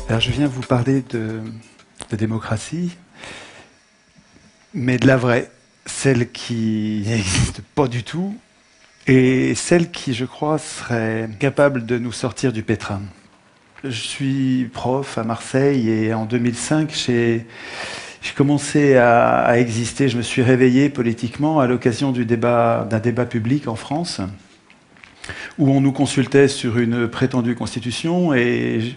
Alors je viens vous parler de démocratie, mais de la vraie, celle qui n'existe pas du tout, et celle qui, je crois, serait capable de nous sortir du pétrin. Je suis prof à Marseille et en 2005, j'ai commencé à exister. Je me suis réveillé politiquement à l'occasion d'un débat public en France, où on nous consultait sur une prétendue constitution et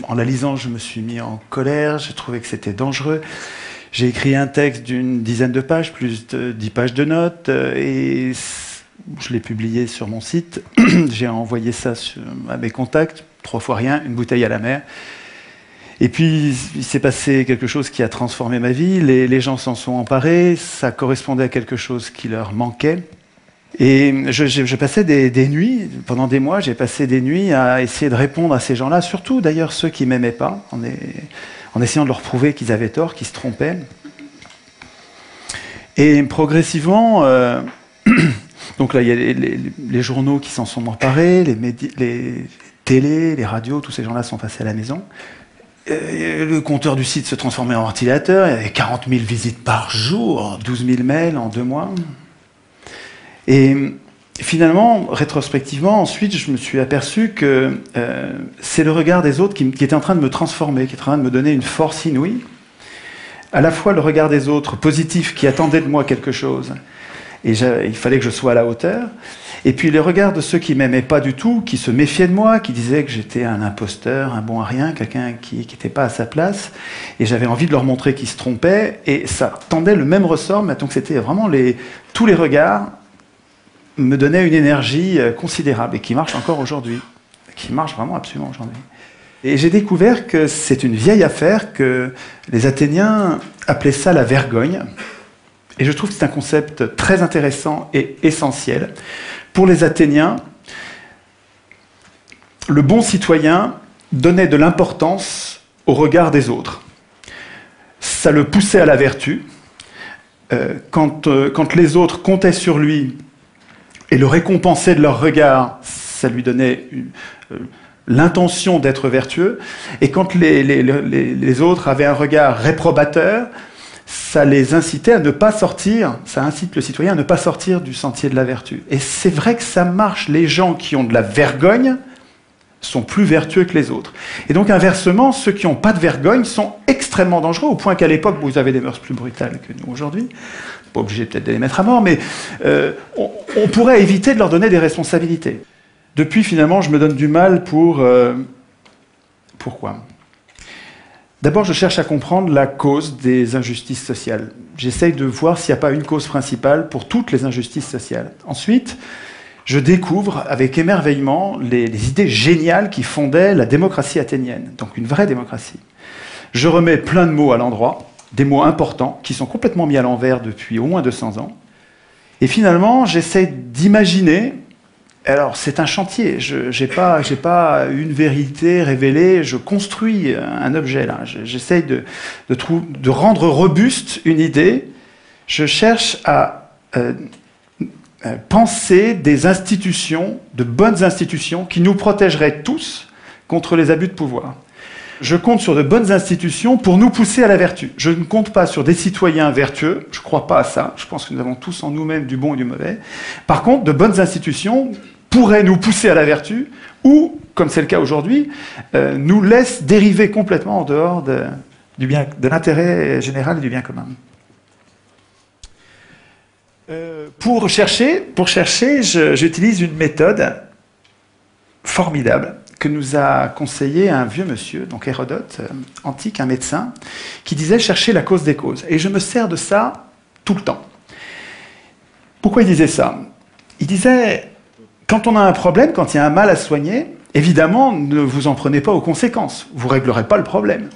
en la lisant, je me suis mis en colère, j'ai trouvé que c'était dangereux. J'ai écrit un texte d'une dizaine de pages, plus de 10 pages de notes, et je l'ai publié sur mon site. J'ai envoyé ça à mes contacts, 3 fois rien, une bouteille à la mer. Et puis, il s'est passé quelque chose qui a transformé ma vie. Les gens s'en sont emparés, ça correspondait à quelque chose qui leur manquait. Et je passais des nuits, pendant des mois, j'ai passé des nuits à essayer de répondre à ces gens-là, surtout d'ailleurs ceux qui ne m'aimaient pas, en essayant de leur prouver qu'ils avaient tort, qu'ils se trompaient. Et progressivement, donc là, il y a les journaux qui s'en sont emparés, les télés, les radios, tous ces gens-là sont passés à la maison. Le compteur du site se transformait en ventilateur, il y avait 40 000 visites par jour, 12 000 mails en 2 mois. Et finalement, rétrospectivement, ensuite, je me suis aperçu que c'est le regard des autres qui était en train de me transformer, qui était en train de me donner une force inouïe. À la fois le regard des autres, positif, qui attendaient de moi quelque chose, et il fallait que je sois à la hauteur. Et puis les regards de ceux qui ne m'aimaient pas du tout, qui se méfiaient de moi, qui disaient que j'étais un imposteur, un bon à rien, quelqu'un qui n'était pas à sa place. Et j'avais envie de leur montrer qu'ils se trompaient. Et ça tendait le même ressort, mais donc c'était vraiment tous les regards me donnait une énergie considérable et qui marche encore aujourd'hui, qui marche vraiment absolument aujourd'hui. Et j'ai découvert que c'est une vieille affaire, que les Athéniens appelaient ça la vergogne. Et je trouve que c'est un concept très intéressant et essentiel. Pour les Athéniens, le bon citoyen donnait de l'importance au regard des autres. Ça le poussait à la vertu. Quand les autres comptaient sur lui, et le récompenser de leur regard, ça lui donnait l'intention d'être vertueux. Et quand les autres avaient un regard réprobateur, ça les incitait à ne pas sortir, ça incite le citoyen à ne pas sortir du sentier de la vertu. Et c'est vrai que ça marche. Les gens qui ont de la vergogne sont plus vertueux que les autres. Et donc inversement, ceux qui n'ont pas de vergogne sont extrêmement dangereux, au point qu'à l'époque, vous avez des mœurs plus brutales que nous aujourd'hui. Pas obligé peut-être de les mettre à mort, mais on pourrait éviter de leur donner des responsabilités. Depuis, finalement, je me donne du mal pourquoi ? D'abord, je cherche à comprendre la cause des injustices sociales. J'essaye de voir s'il n'y a pas une cause principale pour toutes les injustices sociales. Ensuite, je découvre avec émerveillement les idées géniales qui fondaient la démocratie athénienne, donc une vraie démocratie. Je remets plein de mots à l'endroit, des mots importants qui sont complètement mis à l'envers depuis au moins 200 ans. Et finalement, j'essaie d'imaginer. Alors, c'est un chantier. Je n'ai pas une vérité révélée. Je construis un objet là. J'essaie de rendre robuste une idée. Je cherche à penser des institutions, de bonnes institutions, qui nous protégeraient tous contre les abus de pouvoir. Je compte sur de bonnes institutions pour nous pousser à la vertu. Je ne compte pas sur des citoyens vertueux, je ne crois pas à ça. Je pense que nous avons tous en nous-mêmes du bon et du mauvais. Par contre, de bonnes institutions pourraient nous pousser à la vertu ou, comme c'est le cas aujourd'hui, nous laissent dériver complètement en dehors de l'intérêt général et du bien commun. Pour chercher, j'utilise une méthode formidable que nous a conseillé un vieux monsieur, donc Hérodote, antique, un médecin, qui disait chercher la cause des causes. Et je me sers de ça tout le temps. Pourquoi il disait ça ? Il disait, quand on a un problème, quand il y a un mal à soigner, évidemment, ne vous en prenez pas aux conséquences. Vous ne réglerez pas le problème.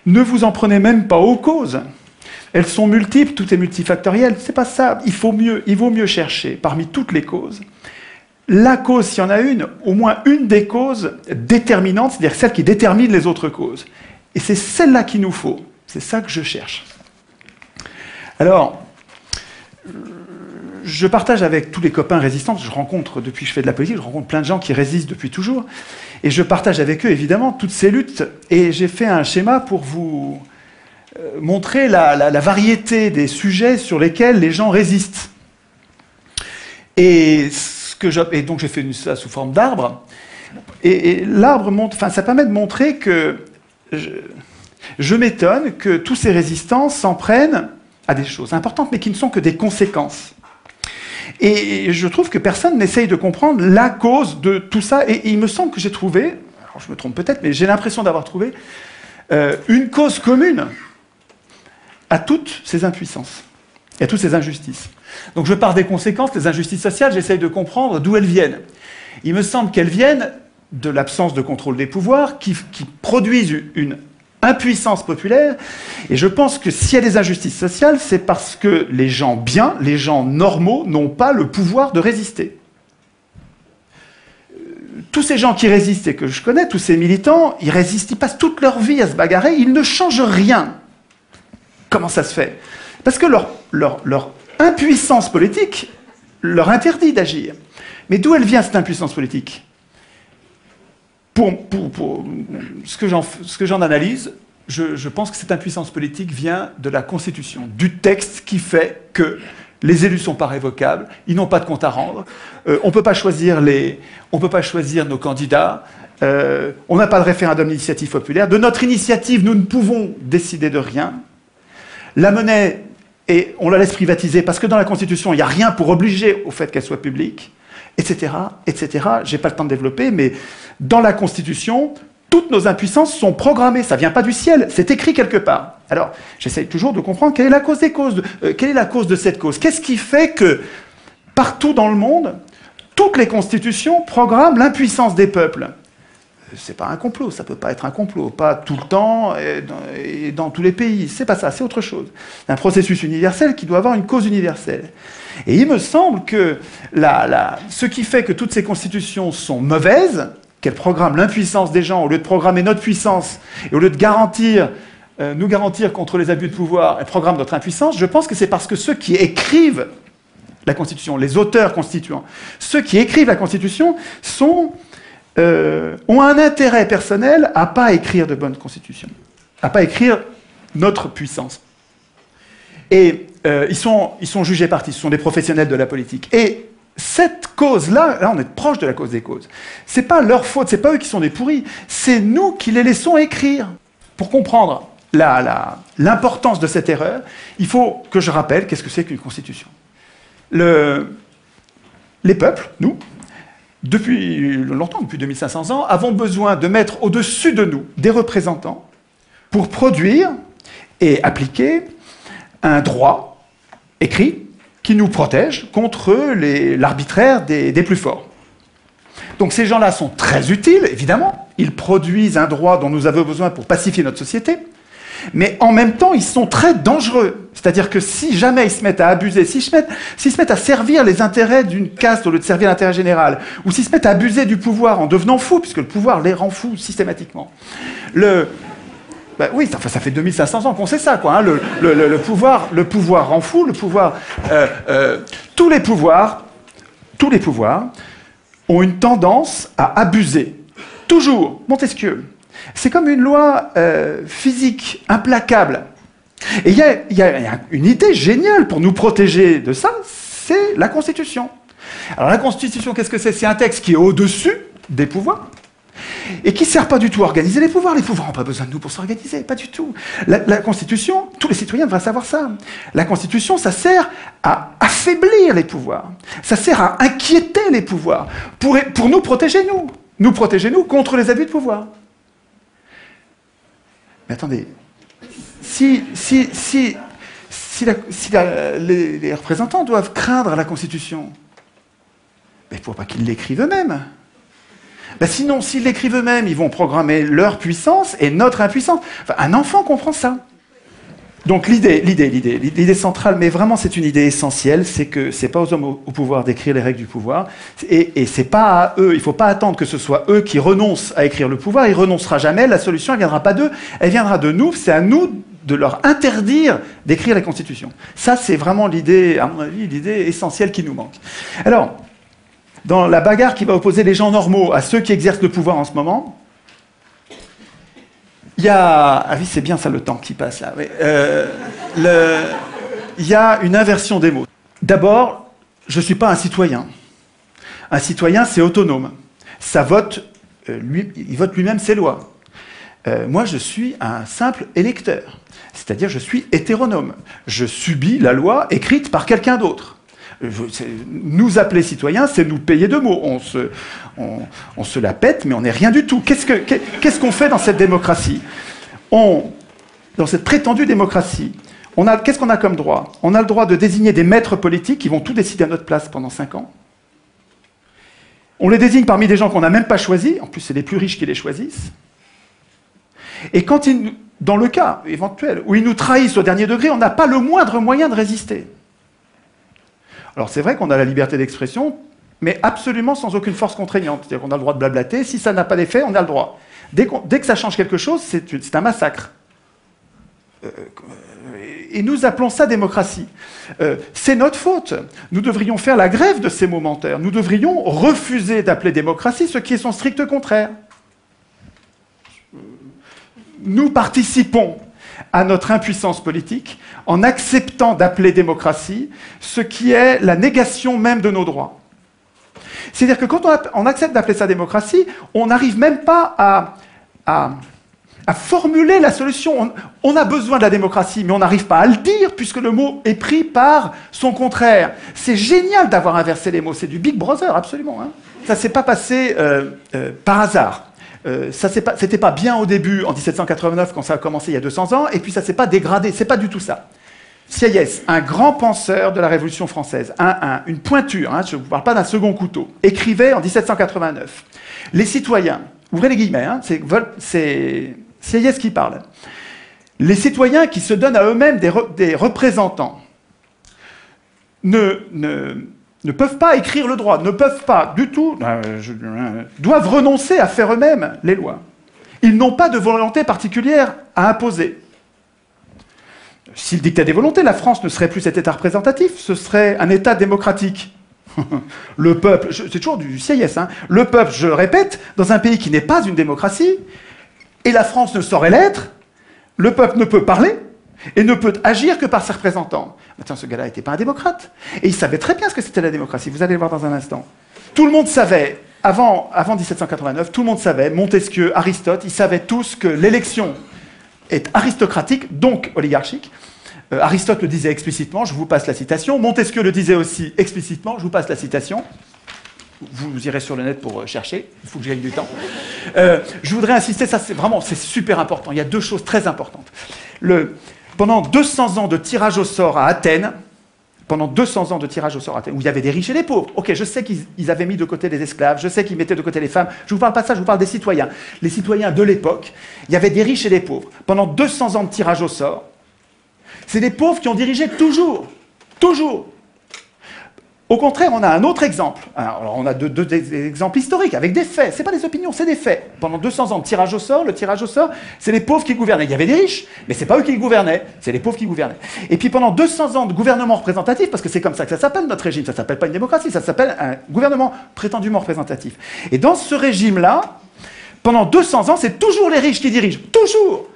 Ne vous en prenez même pas aux causes. Elles sont multiples, tout est multifactoriel. C'est pas ça. Il vaut mieux chercher parmi toutes les causes la cause, s'il y en a une, au moins une des causes déterminantes, c'est-à-dire celle qui détermine les autres causes. Et c'est celle-là qu'il nous faut. C'est ça que je cherche. Alors, je partage avec tous les copains résistants, je rencontre, depuis que je fais de la politique, je rencontre plein de gens qui résistent depuis toujours, et je partage avec eux, évidemment, toutes ces luttes, et j'ai fait un schéma pour vous montrer la variété des sujets sur lesquels les gens résistent. Et donc j'ai fait ça sous forme d'arbre, et l'arbre montre, enfin, ça permet de montrer que je m'étonne que tous ces résistants s'en prennent à des choses importantes, mais qui ne sont que des conséquences. Et je trouve que personne n'essaye de comprendre la cause de tout ça. Et il me semble que j'ai trouvé, alors je me trompe peut-être, mais j'ai l'impression d'avoir trouvé une cause commune à toutes ces impuissances et à toutes ces injustices. Donc je pars des conséquences, des injustices sociales, j'essaye de comprendre d'où elles viennent. Il me semble qu'elles viennent de l'absence de contrôle des pouvoirs qui produisent une impuissance populaire, et je pense que s'il y a des injustices sociales, c'est parce que les gens bien, les gens normaux, n'ont pas le pouvoir de résister. Tous ces gens qui résistent et que je connais, tous ces militants, ils résistent, ils passent toute leur vie à se bagarrer, ils ne changent rien. Comment ça se fait? Parce que leur impuissance politique leur interdit d'agir. Mais d'où elle vient, cette impuissance politique? Pour ce que j'en analyse, je pense que cette impuissance politique vient de la Constitution, du texte qui fait que les élus ne sont pas révocables, ils n'ont pas de compte à rendre, on ne peut pas choisir nos candidats, on n'a pas de référendum d'initiative populaire, de notre initiative, nous ne pouvons décider de rien. La monnaie, on la laisse privatiser parce que dans la Constitution, il n'y a rien pour obliger au fait qu'elle soit publique, etc., etc. Je n'ai pas le temps de développer, mais dans la Constitution, toutes nos impuissances sont programmées. Ça ne vient pas du ciel, c'est écrit quelque part. Alors, j'essaye toujours de comprendre quelle est la cause des causes, quelle est la cause de cette cause. Qu'est-ce qui fait que, partout dans le monde, toutes les constitutions programment l'impuissance des peuples? C'est pas un complot, ça peut pas être un complot, pas tout le temps et dans tous les pays. C'est pas ça, c'est autre chose. C'est un processus universel qui doit avoir une cause universelle. Et il me semble que ce qui fait que toutes ces constitutions sont mauvaises, qu'elles programment l'impuissance des gens, au lieu de programmer notre puissance, et au lieu de nous garantir contre les abus de pouvoir, elles programment notre impuissance, je pense que c'est parce que ceux qui écrivent la Constitution, les auteurs constituants, ceux qui écrivent la Constitution ont un intérêt personnel à ne pas écrire de bonnes constitutions, à ne pas écrire notre puissance. Et ils sont jugés partis, ce sont des professionnels de la politique. Et cette cause-là, là on est proche de la cause des causes, c'est pas leur faute, c'est pas eux qui sont des pourris, c'est nous qui les laissons écrire. Pour comprendre l'importance de cette erreur, il faut que je rappelle qu'est-ce que c'est qu'une constitution. Les peuples, nous, depuis longtemps, depuis 2500 ans, avons besoin de mettre au-dessus de nous des représentants pour produire et appliquer un droit écrit qui nous protège contre l'arbitraire des plus forts. Donc ces gens-là sont très utiles, évidemment. Ils produisent un droit dont nous avons besoin pour pacifier notre société. Mais en même temps, ils sont très dangereux. C'est-à-dire que si jamais ils se mettent à abuser, s'ils se mettent à servir les intérêts d'une caste au lieu de servir l'intérêt général, ou s'ils se mettent à abuser du pouvoir en devenant fous, puisque le pouvoir les rend fous systématiquement. Oui, ça fait 2500 ans qu'on sait ça, quoi. Hein. Le pouvoir rend fou, tous les pouvoirs ont une tendance à abuser. Toujours. Montesquieu. C'est comme une loi physique implacable. Et il y a une idée géniale pour nous protéger de ça, c'est la Constitution. Alors la Constitution, qu'est-ce que c'est? C'est un texte qui est au-dessus des pouvoirs et qui ne sert pas du tout à organiser les pouvoirs. Les pouvoirs n'ont pas besoin de nous pour s'organiser, pas du tout. La Constitution, tous les citoyens devraient savoir ça. La Constitution, ça sert à affaiblir les pouvoirs. Ça sert à inquiéter les pouvoirs pour nous protéger, nous. Nous protéger, nous, contre les abus de pouvoir. Mais attendez, si les représentants doivent craindre la Constitution, il ne faut pas qu'ils l'écrivent eux-mêmes. Sinon, s'ils l'écrivent eux-mêmes, ils vont programmer leur puissance et notre impuissance. Enfin, un enfant comprend ça. Donc l'idée centrale, mais vraiment c'est une idée essentielle, c'est que c'est pas aux hommes au pouvoir d'écrire les règles du pouvoir, et c'est pas à eux, il faut pas attendre que ce soit eux qui renoncent à écrire le pouvoir, il renoncera jamais, la solution elle viendra pas d'eux, elle viendra de nous, c'est à nous de leur interdire d'écrire la Constitution. Ça, c'est vraiment l'idée, à mon avis, l'idée essentielle qui nous manque. Alors, dans la bagarre qui va opposer les gens normaux à ceux qui exercent le pouvoir en ce moment, il y a... Ah oui, c'est bien ça le temps qui passe là. Oui. Il y a une inversion des mots. D'abord, je ne suis pas un citoyen. Un citoyen, c'est autonome. Ça vote, il vote lui-même ses lois. Moi, je suis un simple électeur. C'est-à-dire, je suis hétéronome. Je subis la loi écrite par quelqu'un d'autre. Nous appeler citoyens, c'est nous payer de mots. On se la pète, mais on n'est rien du tout. Qu'est-ce qu'on fait dans cette démocratie? Dans cette prétendue démocratie, qu'est-ce qu'on a comme droit? On a le droit de désigner des maîtres politiques qui vont tout décider à notre place pendant 5 ans. On les désigne parmi des gens qu'on n'a même pas choisis. En plus, c'est les plus riches qui les choisissent. Et quand dans le cas éventuel où ils nous trahissent au dernier degré, on n'a pas le moindre moyen de résister. Alors c'est vrai qu'on a la liberté d'expression, mais absolument sans aucune force contraignante. C'est-à-dire qu'on a le droit de blablater. Si ça n'a pas d'effet, on a le droit. Dès que ça change quelque chose, c'est un massacre. Et nous appelons ça démocratie. C'est notre faute. Nous devrions faire la grève de ces momentaires. Nous devrions refuser d'appeler démocratie ce qui est son strict contraire. Nous participons à notre impuissance politique en acceptant d'appeler démocratie ce qui est la négation même de nos droits. C'est-à-dire que quand on accepte d'appeler ça démocratie, on n'arrive même pas à formuler la solution. On a besoin de la démocratie, mais on n'arrive pas à le dire puisque le mot est pris par son contraire. C'est génial d'avoir inversé les mots. C'est du Big Brother, absolument. Hein. Ça ne s'est pas passé par hasard. C'était pas bien au début, en 1789, quand ça a commencé il y a 200 ans, et puis ça s'est pas dégradé. C'est pas du tout ça. Sieyès, un grand penseur de la Révolution française, une pointure, hein, je ne vous parle pas d'un second couteau, écrivait en 1789 « Les citoyens, ouvrez les guillemets, hein, c'est Sieyès qui parle, les citoyens qui se donnent à eux-mêmes des représentants ne peuvent pas écrire le droit, ne peuvent pas du tout, doivent renoncer à faire eux-mêmes les lois. Ils n'ont pas de volonté particulière à imposer. S'ils dictaient des volontés, la France ne serait plus cet État représentatif, ce serait un État démocratique. Le peuple, c'est toujours du Sieyès, hein, le peuple, je le répète, dans un pays qui n'est pas une démocratie, et la France ne saurait l'être, le peuple ne peut parler, et ne peut agir que par ses représentants. Attends, ce gars-là n'était pas un démocrate. Et il savait très bien ce que c'était la démocratie. Vous allez le voir dans un instant. Tout le monde savait, avant 1789, tout le monde savait, Montesquieu, Aristote, ils savaient tous que l'élection est aristocratique, donc oligarchique. Aristote le disait explicitement, je vous passe la citation. Montesquieu le disait aussi explicitement, je vous passe la citation. Vous irez sur le net pour chercher, il faut que j'aille du temps. Je voudrais insister, ça c'est super important. Il y a 2 choses très importantes. Pendant 200 ans de tirage au sort à Athènes, où il y avait des riches et des pauvres. Ok, je sais qu'ils avaient mis de côté les esclaves, je sais qu'ils mettaient de côté les femmes. Je ne vous parle pas de ça, je vous parle des citoyens. Les citoyens de l'époque, il y avait des riches et des pauvres. Pendant 200 ans de tirage au sort, c'est les pauvres qui ont dirigé toujours. Toujours. Au contraire, on a un autre exemple. Alors, on a deux exemples historiques, avec des faits. Ce n'est pas des opinions, c'est des faits. Pendant 200 ans de tirage au sort, le tirage au sort, c'est les pauvres qui gouvernaient. Il y avait des riches, mais ce n'est pas eux qui gouvernaient, c'est les pauvres qui gouvernaient. Et puis pendant 200 ans de gouvernement représentatif, parce que c'est comme ça que ça s'appelle notre régime, ça ne s'appelle pas une démocratie, ça s'appelle un gouvernement prétendument représentatif. Et dans ce régime-là, pendant 200 ans, c'est toujours les riches qui dirigent. Toujours.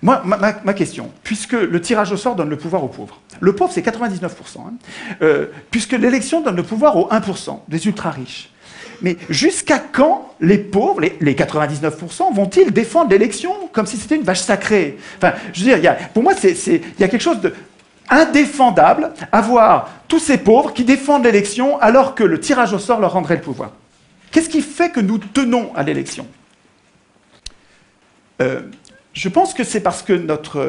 Moi, ma question, puisque le tirage au sort donne le pouvoir aux pauvres, le pauvre c'est 99%, hein, puisque l'élection donne le pouvoir aux 1%, des ultra-riches, mais jusqu'à quand les pauvres, les 99%, vont-ils défendre l'élection comme si c'était une vache sacrée? Enfin, je veux dire, pour moi, il y a quelque chose d'indéfendable à voir tous ces pauvres qui défendent l'élection alors que le tirage au sort leur rendrait le pouvoir. Qu'est-ce qui fait que nous tenons à l'élection? Je pense que c'est parce que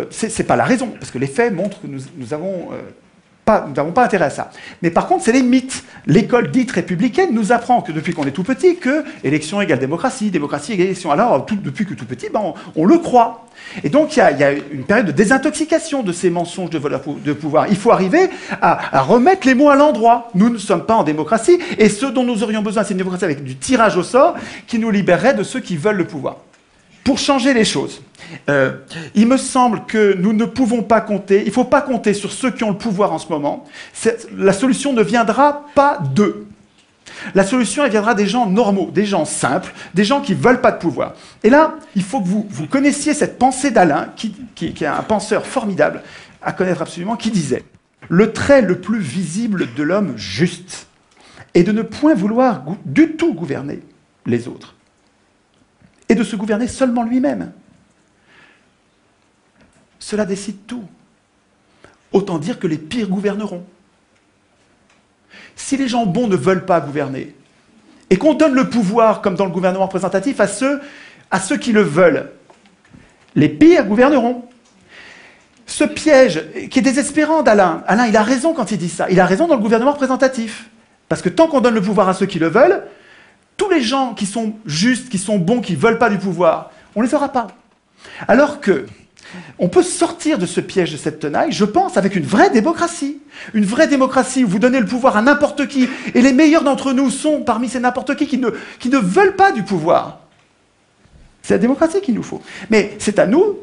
c'est pas la raison, parce que les faits montrent que nous n'avons pas intérêt à ça. Mais par contre, c'est les mythes. L'école dite républicaine nous apprend que depuis qu'on est tout petit, que élection égale démocratie, démocratie égale élection. Alors, depuis que tout petit, on le croit. Et donc, il y a une période de désintoxication de ces mensonges de pouvoir. Il faut arriver à remettre les mots à l'endroit. Nous ne sommes pas en démocratie, et ce dont nous aurions besoin, c'est une démocratie avec du tirage au sort qui nous libérerait de ceux qui veulent le pouvoir. pour changer les choses, il me semble que nous ne pouvons pas compter, il ne faut pas compter sur ceux qui ont le pouvoir en ce moment. La solution ne viendra pas d'eux. La solution, elle viendra des gens normaux, des gens simples, des gens qui ne veulent pas de pouvoir. Et là, il faut que vous connaissiez cette pensée d'Alain, qui est un penseur formidable, à connaître absolument, qui disait « Le trait le plus visible de l'homme juste est de ne point vouloir du tout gouverner les autres, et de se gouverner seulement lui-même. Cela décide tout. Autant dire que les pires gouverneront. Si les gens bons ne veulent pas gouverner, et qu'on donne le pouvoir, comme dans le gouvernement représentatif, à ceux qui le veulent, les pires gouverneront. Ce piège, qui est désespérant d'Alain, Alain, il a raison quand il dit ça, il a raison dans le gouvernement représentatif. Parce que tant qu'on donne le pouvoir à ceux qui le veulent, tous les gens qui sont justes, qui sont bons, qui ne veulent pas du pouvoir, on ne les aura pas. Alors que on peut sortir de ce piège de cette tenaille, je pense, avec une vraie démocratie. Une vraie démocratie où vous donnez le pouvoir à n'importe qui, et les meilleurs d'entre nous sont parmi ces n'importe qui ne veulent pas du pouvoir. C'est la démocratie qu'il nous faut. Mais c'est à nous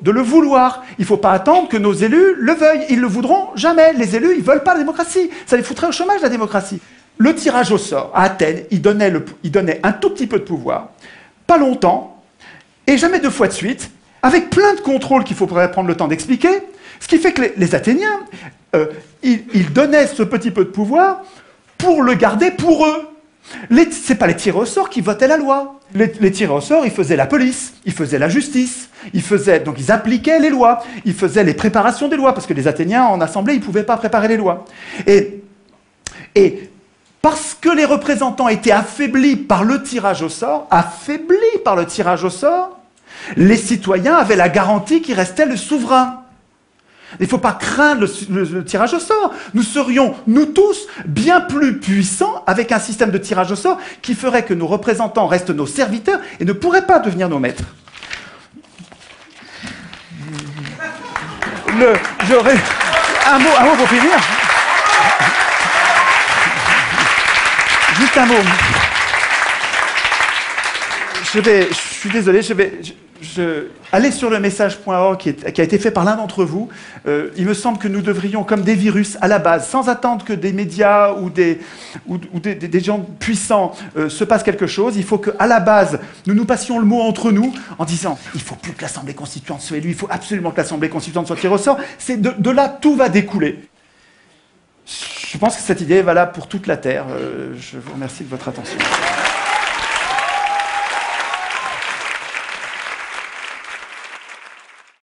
de le vouloir. Il ne faut pas attendre que nos élus le veuillent. Ils ne le voudront jamais. Les élus, ils ne veulent pas la démocratie. Ça les foutrait au chômage, la démocratie. Le tirage au sort, à Athènes, il donnait un tout petit peu de pouvoir, pas longtemps, et jamais 2 fois de suite, avec plein de contrôles qu'il faudrait prendre le temps d'expliquer, ce qui fait que les Athéniens, ils donnaient ce petit peu de pouvoir pour le garder pour eux. Ce n'est pas les tirés au sort qui votaient la loi. Les tirés au sort, ils faisaient la police, ils faisaient la justice, donc ils appliquaient les lois, ils faisaient les préparations des lois, parce que les Athéniens, en assemblée, ils ne pouvaient pas préparer les lois. Et parce que les représentants étaient affaiblis par le tirage au sort, les citoyens avaient la garantie qu'il restait le souverain. Il ne faut pas craindre le tirage au sort. Nous serions, nous tous, bien plus puissants avec un système de tirage au sort qui ferait que nos représentants restent nos serviteurs et ne pourraient pas devenir nos maîtres. Un mot pour finir. Juste un mot. Je suis désolé, allez sur le message.org qui a été fait par l'un d'entre vous. Il me semble que nous devrions, comme des virus, à la base, sans attendre que des médias ou des gens puissants se passent quelque chose, il faut qu'à la base, nous passions le mot entre nous en disant « il ne faut plus que l'Assemblée constituante soit élue, il faut absolument que l'Assemblée constituante soit tirée au sort ». De là, tout va découler. Je pense que cette idée est valable pour toute la Terre. Je vous remercie de votre attention.